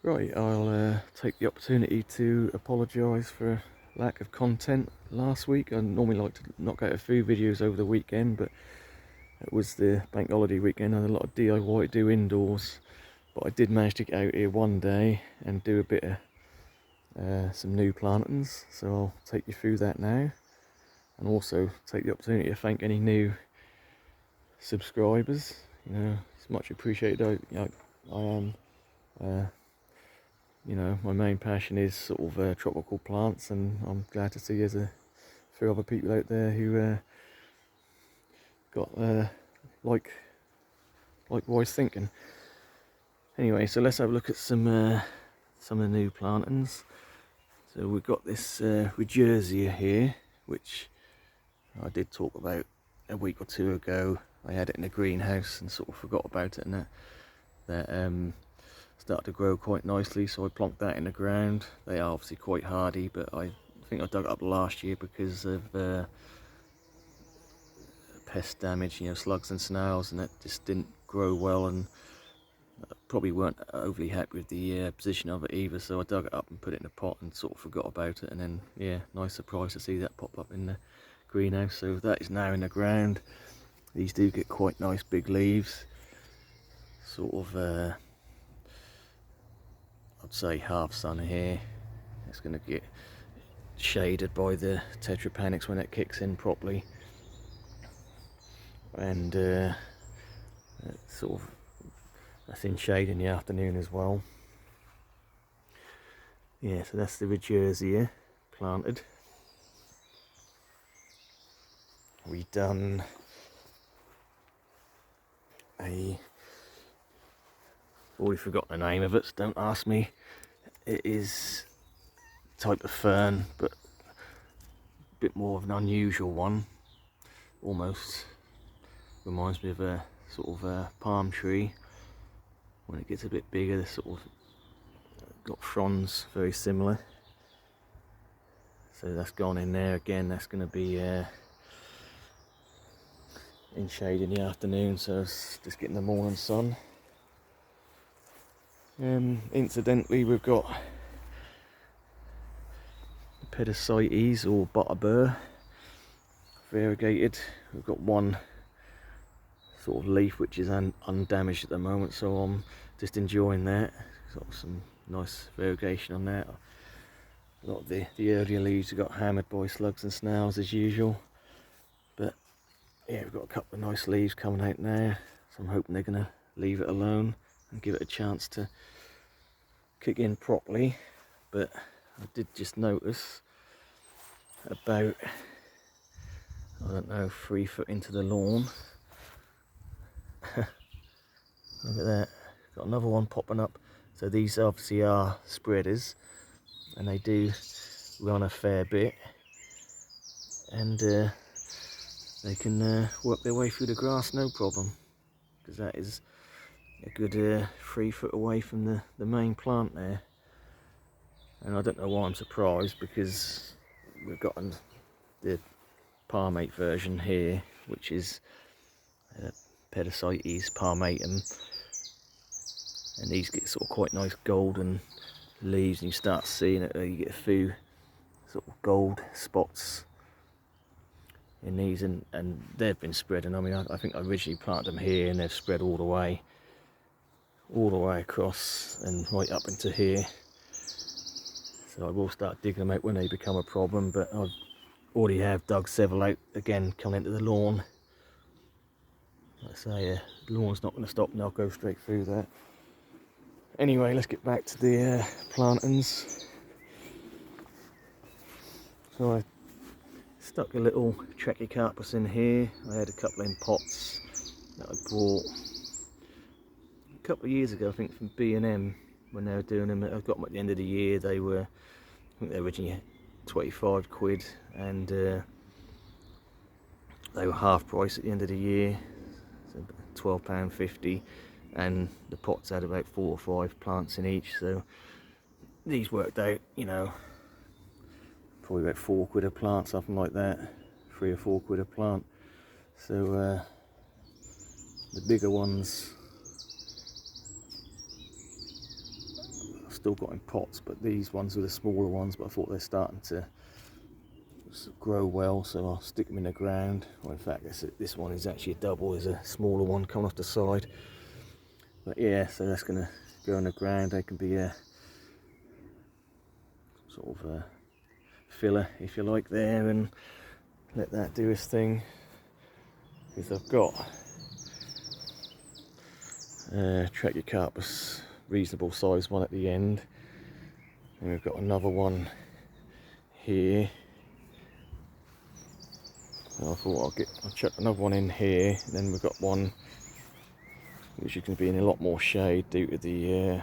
Right, I'll take the opportunity to apologise for lack of content last week. I normally like to knock out a few videos over the weekend, but it was the bank holiday weekend. I had a lot of DIY to do indoors, but I did manage to get out here one day and do a bit of some new plantings, so I'll take you through that now, and also take the opportunity to thank any new subscribers. You know, it's much appreciated. I am my main passion is sort of tropical plants, and I'm glad to see there's a few other people out there who got likewise thinking. Anyway, so let's have a look at some of the new plantings. So we've got this Regerzia here, which I did talk about a week or two ago. I had it in a greenhouse and sort of forgot about it, and that started to grow quite nicely, so I plonked that in the ground. They are obviously quite hardy, but I think I dug it up last year because of pest damage, slugs and snails, and that just didn't grow well, and probably weren't overly happy with the position of it either, so I dug it up and put it in a pot and sort of forgot about it, and then yeah, nice surprise to see that pop up in the greenhouse. So that is now in the ground. These do get quite nice big leaves, sort of I'd say half sun here. It's going to get shaded by the Tetrapanax when it kicks in properly, and sort of that's in shade in the afternoon as well. Yeah, so that's the Regerzia planted. We've done already forgotten the name of it, so don't ask me. It is a type of fern, but a bit more of an unusual one. Almost reminds me of a sort of a palm tree. When it gets a bit bigger, they're sort of got fronds very similar. So that's gone in there again. That's going to be in shade in the afternoon, so it's just getting the morning sun. Incidentally, we've got Pedicites or butterbur variegated. We've got one sort of leaf which is undamaged at the moment, so I'm just enjoying that. Sort of some nice variegation on that. A lot of the earlier leaves have got hammered by slugs and snails as usual, but yeah, we've got a couple of nice leaves coming out now, so I'm hoping they're going to leave it alone and give it a chance to kick in properly. But I did just notice about, I don't know, 3 foot into the lawn, look at that, got another one popping up. So these obviously are spreaders, and they do run a fair bit, and they can work their way through the grass no problem, because that is a good 3 foot away from the main plant there. And I don't know why I'm surprised, because we've got the palmate version here, which is Pedicites palmatum, and these get sort of quite nice golden leaves, and you start seeing it, you get a few sort of gold spots in these, and they've been spreading. I mean, I think I originally planted them here, and they've spread all the way across and right up into here. So I will start digging them out when they become a problem, but I already have dug several out again coming into the lawn. Like I say, the lawn's not going to stop, and I'll go straight through that. Anyway, let's get back to the plantings. So I stuck a little Trachycarpus in here. I had a couple in pots that I bought a couple of years ago, I think, from B&M when they were doing them. I got them at the end of the year. They were, I think they were originally 25 quid, and they were half price at the end of the year, so £12.50, and the pots had about 4 or 5 plants in each, so these worked out, probably about 4 quid a plant, something like that, 3 or 4 quid a plant. So the bigger ones still got in pots, but these ones are the smaller ones, but I thought they're starting to grow well, so I'll stick them in the ground. Well, in fact, this one is actually a double, there's a smaller one coming off the side. But yeah, so that's going to go in the ground. They can be a sort of a filler, if you like, there, and let that do its thing. Because I've got Trachycarpus, reasonable size one at the end, and we've got another one here. So I thought I'll chuck another one in here, and then we've got one which is going to be in a lot more shade due to the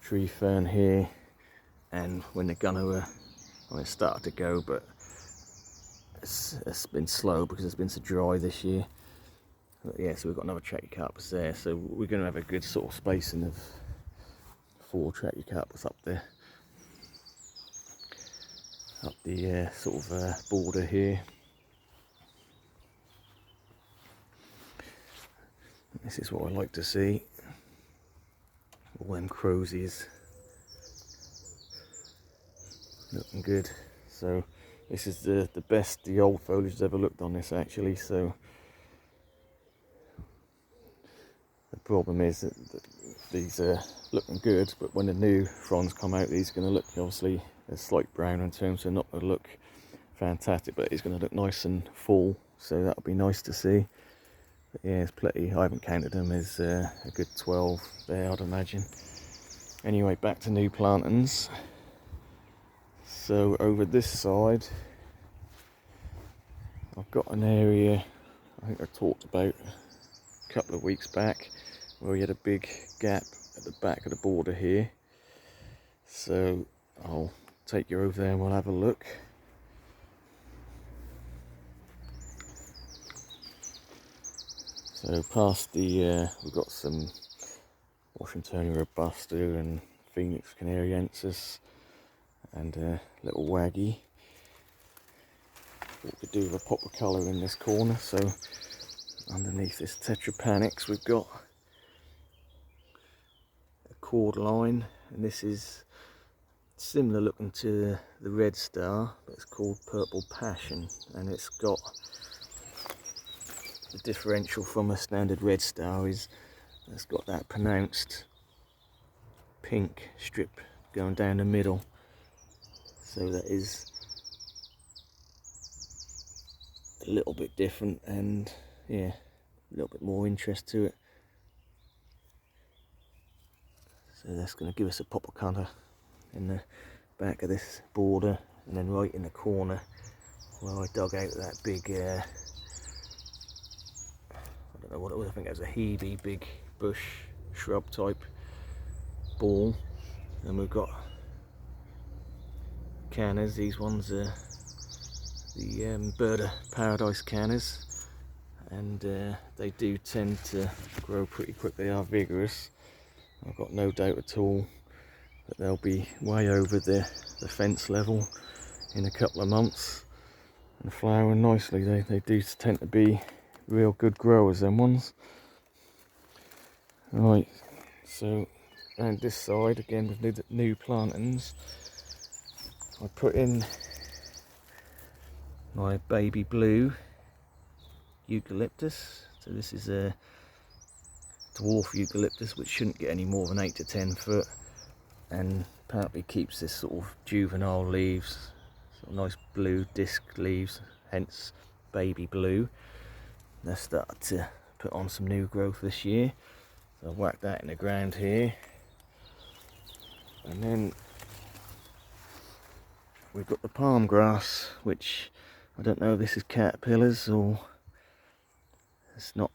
tree fern here, and when they're gonna well, it started to go, but it's been slow because it's been so dry this year. But yeah, so we've got another Trachycarpus there, so we're going to have a good sort of spacing of 4 Trachycarpus up there, up the sort of border here. This is what I like to see, all them crosies looking good. So this is the best the old foliage has ever looked on this, actually. So the problem is that these are looking good, but when the new fronds come out, these are going to look obviously a slight brown in terms of not going to look fantastic, but it's going to look nice and full, so that'll be nice to see. But yeah, there's plenty. I haven't counted them, there's a good 12 there, I'd imagine. Anyway, back to new plantings. So over this side I've got an area I think I talked about a couple of weeks back, where we had a big gap at the back of the border here. So I'll take you over there and we'll have a look. So past the we've got some Washingtonia robusta and Phoenix canariensis and a little waggy. What we could do with a pop of colour in this corner. So underneath this Tetrapanax we've got a cord line, and this is similar looking to the Red Star, but it's called Purple Passion, and it's got the differential from a standard Red Star is it's got that pronounced pink strip going down the middle, so that is a little bit different, and yeah, a little bit more interest to it. So that's going to give us a pop of colour in the back of this border, and then right in the corner where I dug out that big I don't know what it was, I think it was a Hebe, big bush shrub type ball. And we've got cannas. These ones are the Bird of Paradise cannas, and they do tend to grow pretty quick. They are vigorous. I've got no doubt at all that they'll be way over the fence level in a couple of months and flowering nicely. They do tend to be real good growers, them ones. Right, so around this side again with new plantings, I put in my baby blue eucalyptus. So this is a dwarf eucalyptus which shouldn't get any more than 8 to 10 foot, and apparently keeps this sort of juvenile leaves, sort of nice blue disc leaves, hence baby blue. They've started to put on some new growth this year, so I've whacked that in the ground here. And then we've got the palm grass, which I don't know if this is caterpillars or it's not,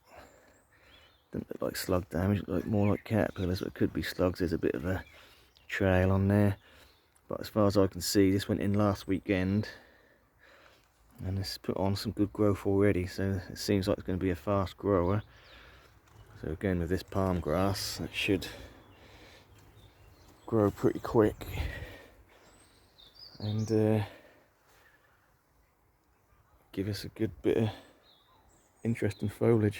doesn't look like slug damage, it looks like more like caterpillars, but it could be slugs. There's a bit of a trail on there, but as far as I can see, this went in last weekend and it's put on some good growth already, so it seems like it's going to be a fast grower. So again, with this palm grass, it should grow pretty quick and give us a good bit of interesting foliage,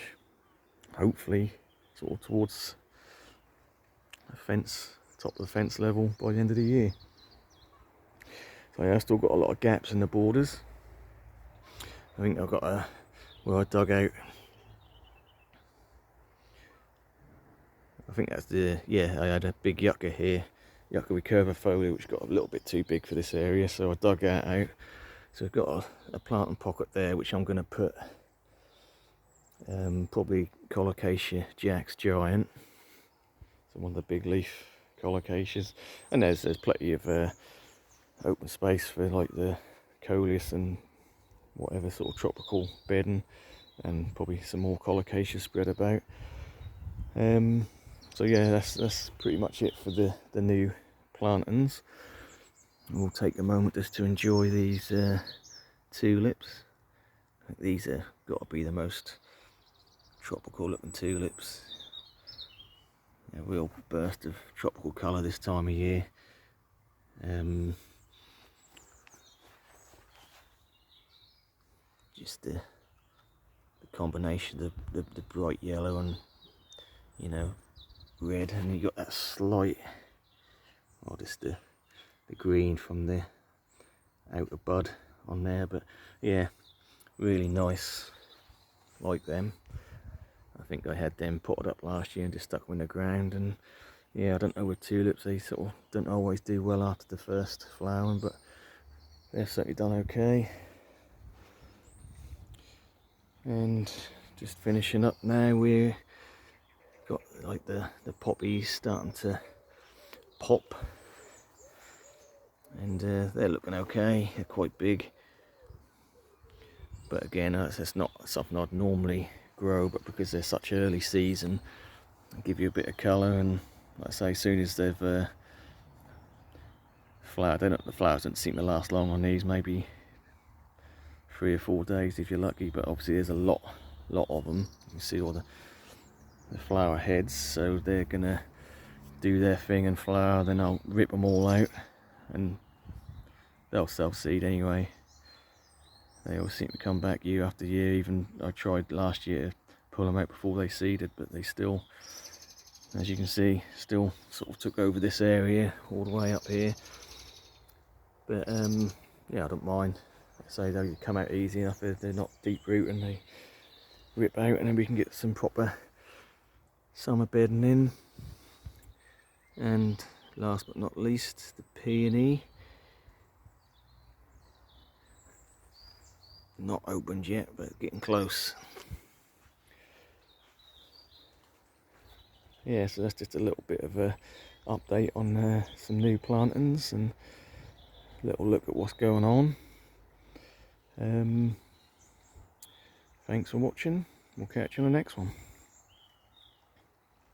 hopefully sort of towards the fence top of the fence level by the end of the year. So yeah, I've still got a lot of gaps in the borders. I think I've got where I dug out, I think that's yeah, I had a big yucca here, yucca recurvifolia, which got a little bit too big for this area, so I dug that out. So I've got a planting pocket there, which I'm going to put probably Colocasia Jax Giant, so one of the big leaf Colocaceas, and there's plenty of open space for like the Coleus and whatever sort of tropical bedding, and probably some more Colocasia spread about. So yeah, that's pretty much it for the new plantings. We'll take a moment just to enjoy these tulips. I think these are got to be the most tropical looking tulips. A real burst of tropical colour this time of year. Just the combination of the bright yellow and, you know, red, and you got that slight, or just the green from the outer bud on there. But yeah, really nice, like them. I think I had them potted up last year and just stuck them in the ground, and yeah, I don't know with tulips, they sort of don't always do well after the first flowering, but they've certainly done okay. And just finishing up now, we've got like the poppies starting to pop, and they're looking okay. They're quite big, but again, it's not something I'd normally grow, but because they're such early season, they give you a bit of colour. And like I say, as soon as they've flowered, the flowers don't seem to last long on these, maybe 3 or 4 days if you're lucky, but obviously there's a lot of them. You can see all the flower heads, so they're gonna do their thing and flower, then I'll rip them all out and they'll self-seed anyway. They always seem to come back year after year. Even I tried last year to pull them out before they seeded, but they still, as you can see, still sort of took over this area all the way up here. But yeah, I don't mind. Like I say, they come out easy enough. They're not deep root, and they rip out, and then we can get some proper summer bedding in. And last but not least, the peony. Not opened yet, but getting close. Yeah, so that's just a little bit of a update on some new plantings and a little look at what's going on. Thanks for watching. We'll catch you on the next one.